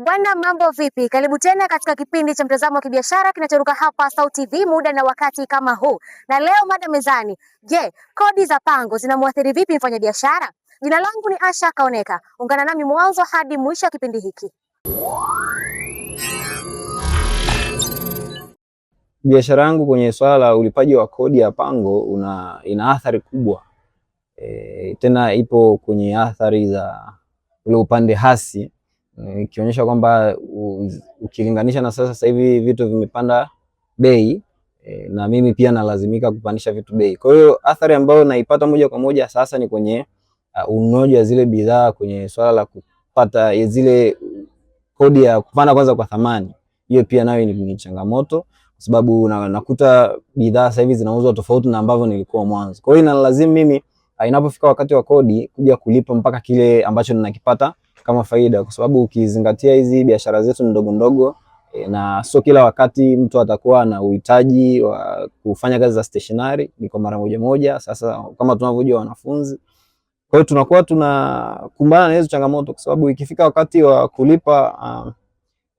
Bwana, mambo vipi? Karibu tena katika kipindi cha mtazamo wa kibiashara kinachoruka hapa SAUT TV muda na wakati kama huu. Na leo mada mezani, je, kodi za pango zinamwathiri vipi mfanyabiashara? Jina langu ni Asha Kaoneka. Ungana nami mwanzo hadi mwisho wa kipindi hiki. Biashara yangu kwenye swala la ulipaji wa kodi ya pango ina athari kubwa. Tena ipo kwenye athari za ule upande hasi, ikionyesha kwamba ukilinganisha na sasa hivi vitu vimepanda bei, na mimi pia nalazimika kupandisha vitu bei. Kwa hiyo athari ambayo naipata moja kwa moja sasa ni kwenye ununuaji wa zile bidhaa, kwenye swala la kupata zile kodi ya kupanda kwanza kwa thamani. Hiyo pia nayo ni changamoto, kwa sababu nakuta bidhaa sasa hivi zinauzwa tofauti na ambavyo nilikuwa mwanzo. Kwa hiyo inalazimu mimi inapofika wakati wa kodi kuja kulipa mpaka kile ambacho ninakipata kama faida, kwa sababu ukizingatia hizi biashara zetu ndogo ndogo, na sio kila wakati mtu atakuwa na uhitaji wa kufanya kazi za stationary, ni kwa mara moja moja. Sasa kama tunavyojua wanafunzi, kwa hiyo tunakuwa tunakumbana na hizo changamoto, kwa sababu ikifika wakati wa kulipa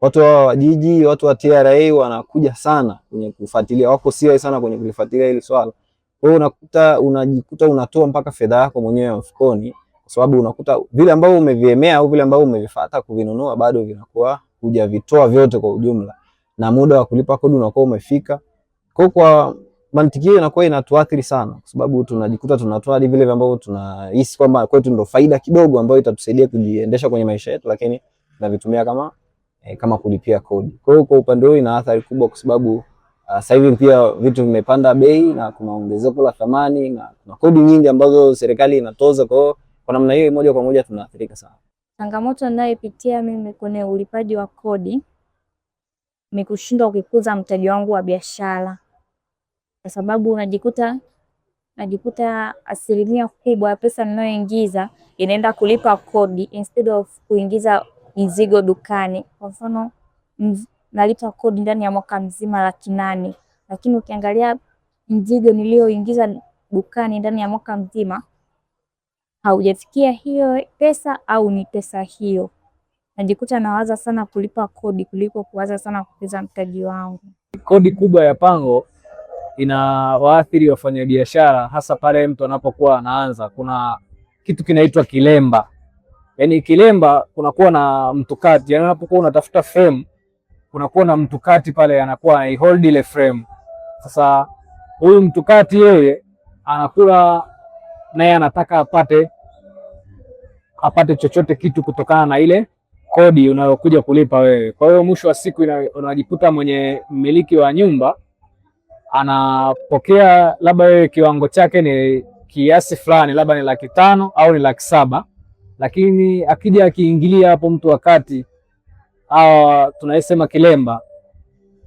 watu wa jiji, watu wa TRA wanakuja sana kwenye kufuatilia, wako serious sana kwenye kulifuatilia hili swala. Kwa hiyo unajikuta unatoa mpaka fedha yako mwenyewe mfukoni, kwa sababu unakuta vile ambavyo umeviemea au vile ambavyo umevifuata kuvinunua bado vinakuwa hujavitoa vyote kwa ujumla, na muda wa kulipa kodi unakuwa umefika. Kwa mantiki hiyo inakuwa inatuathiri sana, kwa sababu tunajikuta tunatoa hadi vile ambavyo tunahisi kwamba kwetu ndio faida kidogo ambayo itatusaidia kujiendesha kwenye maisha yetu, lakini tunavitumia kama kulipia kodi. Kwa hiyo kwa upande huo ina athari kubwa, kwa sababu sasa hivi pia vitu vimepanda bei na kuna ongezeko la thamani na kuna kodi nyingi ambazo serikali inatoza. Kwa hiyo kwa namna hiyo moja kwa moja tunaathirika sana. Changamoto ninayopitia mimi kwenye ulipaji wa kodi ni kushindwa kukuza mtaji wangu wa biashara, kwa sababu najikuta asilimia kubwa ya pesa ninayoingiza inaenda kulipa kodi instead of kuingiza mizigo dukani. Kwa mfano, nalipa kodi ndani ya mwaka mzima 800,000, lakini ukiangalia mzigo nilioingiza dukani ndani ya mwaka mzima haujafikia hiyo pesa au ni pesa hiyo. Najikuta nawaza sana kulipa kodi kuliko kuwaza sana kukuza mtaji wangu. Kodi kubwa ya pango inawaathiri wafanyabiashara, hasa pale mtu anapokuwa anaanza. Kuna kitu kinaitwa kilemba. Yaani kilemba kunakuwa na mtukati, yaani unapokuwa unatafuta frame kunakuwa na mtukati pale, anakuwa hold ile frame. Sasa huyu mtukati yeye anakula, naye anataka apate chochote kitu kutokana na ile kodi unayokuja kulipa wewe. Kwa hiyo mwisho wa siku unajikuta mwenye mmiliki wa nyumba anapokea labda wewe kiwango chake ni kiasi fulani, labda ni 500,000 au ni 700,000, lakini akija akiingilia hapo mtu wakati tunasema kilemba,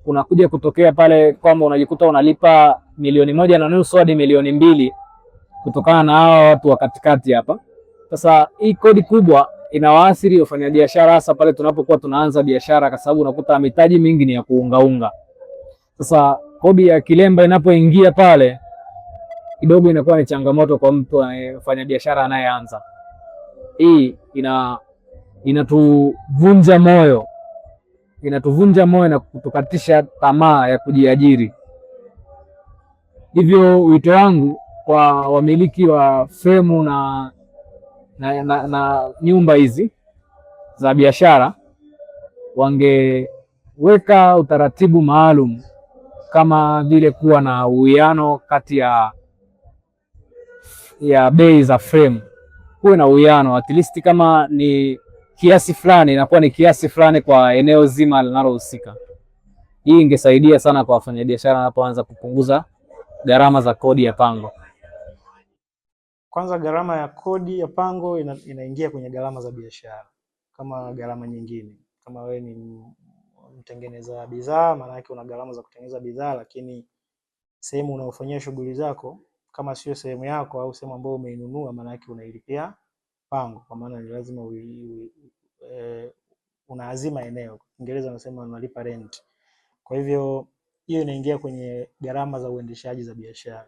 unakuja kutokea pale kwamba unajikuta unalipa 1.5 hadi 2 kutokana na hawa watu wa katikati hapa. Sasa hii kodi kubwa inawaathiri wafanyabiashara, hasa pale tunapokuwa tunaanza biashara, kwa sababu unakuta mitaji mingi ni ya kuungaunga. Sasa kodi ya kilemba inapoingia pale kidogo inakuwa ni changamoto kwa mtu anayefanya biashara anayeanza. Hii inatuvunja moyo na kutukatisha tamaa ya kujiajiri. Hivyo wito wangu kwa wamiliki wa fremu na nyumba hizi za biashara, wangeweka utaratibu maalum kama vile kuwa na uwiano kati ya bei za frame. Kuwe na uwiano, at least kama ni kiasi fulani inakuwa ni kiasi fulani kwa eneo zima linalohusika. Hii ingesaidia sana kwa wafanyabiashara wanapoanza kupunguza gharama za kodi ya pango. Kwanza, gharama ya kodi ya pango inaingia kwenye gharama za biashara kama gharama nyingine. Kama wewe ni mtengeneza bidhaa, maana yake una gharama za kutengeneza bidhaa, lakini sehemu unayofanyia shughuli zako kama sio sehemu yako au sehemu ambayo umeinunua, maana yake unailipia pango, kwa maana ni lazima unaazima eneo. Kiingereza wanasema unalipa rent. Kwa hivyo hiyo inaingia kwenye gharama za uendeshaji za biashara.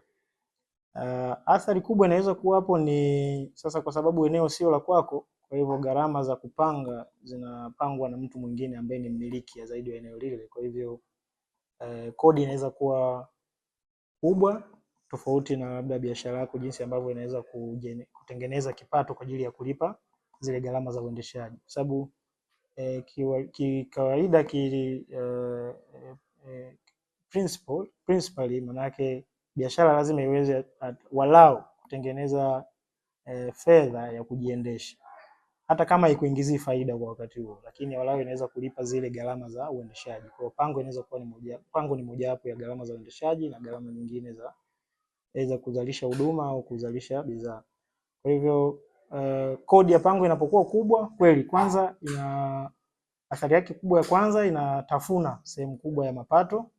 Athari kubwa inaweza kuwa hapo ni sasa, kwa sababu eneo sio la kwako, Kwa hivyo gharama za kupanga zinapangwa na mtu mwingine ambaye ni mmiliki zaidi wa eneo lile. Kwa hivyo kodi inaweza kuwa kubwa tofauti na labda biashara yako jinsi ambavyo inaweza kutengeneza kipato kwa ajili ya kulipa zile gharama za uendeshaji, kwa sababu kikawaida principally maana yake biashara lazima iweze walau kutengeneza fedha ya kujiendesha, hata kama haikuingizii faida kwa wakati huo, lakini walau inaweza kulipa zile gharama za uendeshaji. Kwa pango inaweza kuwa ni mojawapo ya gharama za uendeshaji na gharama nyingine za kuzalisha huduma au kuzalisha bidhaa. Kwa hivyo kodi ya pango inapokuwa kubwa kweli, kwanza ina athari yake kubwa ya kwanza, inatafuna sehemu kubwa ya mapato,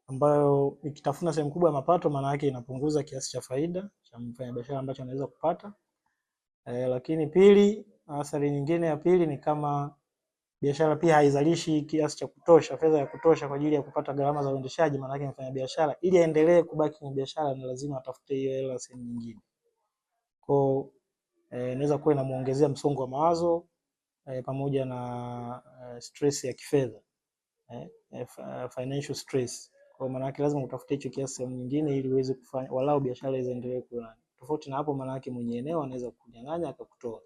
ambayo ikitafuna sehemu kubwa ya mapato maana yake inapunguza kiasi cha faida cha mfanyabiashara ambacho anaweza kupata. Lakini pili, athari nyingine ya pili ni kama biashara pia haizalishi kiasi cha kutosha, fedha ya kutosha kwa ajili ya kupata gharama za uendeshaji. Maana yake mfanyabiashara ili aendelee kubaki kwenye biashara ni lazima atafute hiyo hela sehemu nyingine. Kwa inaweza kuwa inamuongezea msongo wa mawazo pamoja na stress ya kifedha, financial stress. Kwa maana yake lazima utafute hicho kiasi sehemu nyingine ili uweze kufanya walau biashara iendelee kuwa. Tofauti na hapo, maana yake mwenye eneo anaweza kunyang'anya akakutoa.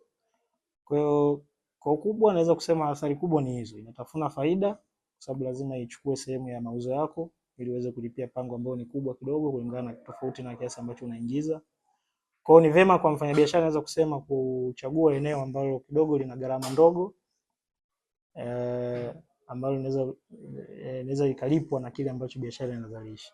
Kwa hiyo kwa ukubwa naweza kusema athari kubwa ni hizo, inatafuna faida kwa sababu lazima ichukue sehemu ya mauzo yako ili uweze kulipia pango ambao ni kubwa kidogo kulingana na tofauti na kiasi ambacho unaingiza. Kwa hiyo ni vema kwa mfanyabiashara naweza kusema kuchagua eneo ambalo kidogo lina gharama ndogo ambalo inaweza ikalipwa na kile ambacho biashara inazalisha.